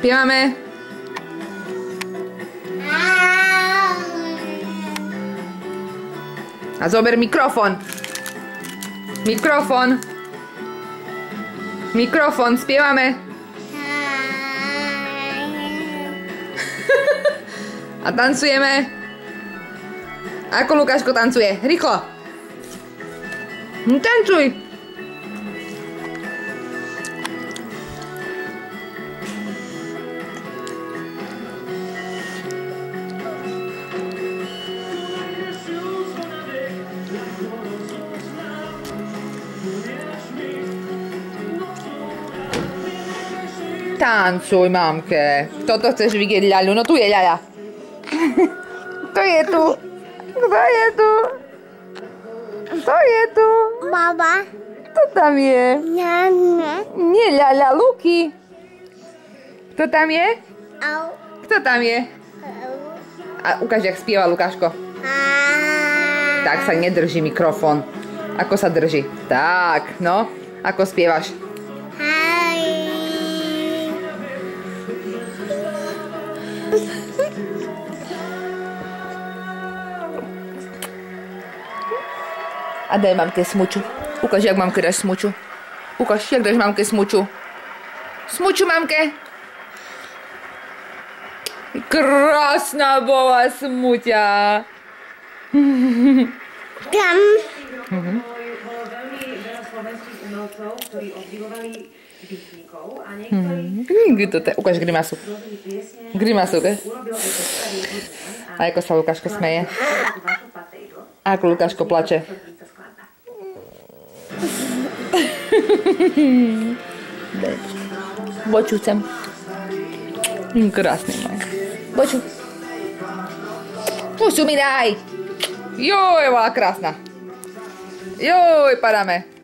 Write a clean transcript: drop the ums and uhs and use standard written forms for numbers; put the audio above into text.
spievame. A zober mikrofón. Mikrofón. Mikrofón, spievame. A tancujeme. Ako Lukáško tancuje? Rýchlo. Tancuj. Tancuj, mamke. Toto chceš vidieť ľaľu? No tu je ľaľa. Kto je tu? Kto je tu? Kto je tu? Baba. Kto tam je? Nie ľaľa, Luky. Kto tam je? Kto tam je? A ukáž, jak spieva Lukáško. Tak sa nedrží mikrofón. Ako sa drží? Tak, no. Ako spievaš? A daj mamke smuču. Ukáž, jak mamke dáš smuču. Ukáž, jak dáš mamke smuču. Smuču, mamke. Krásna bola smuťa. Tam. Ukáž grimasu. Grimasu, ke? A ako sa Lukáško smeje. A ako Lukáško plače. Boču chcem. Krásny môj. Boču. Pusu mi daj. Joj, bola krásna. Joj, padáme.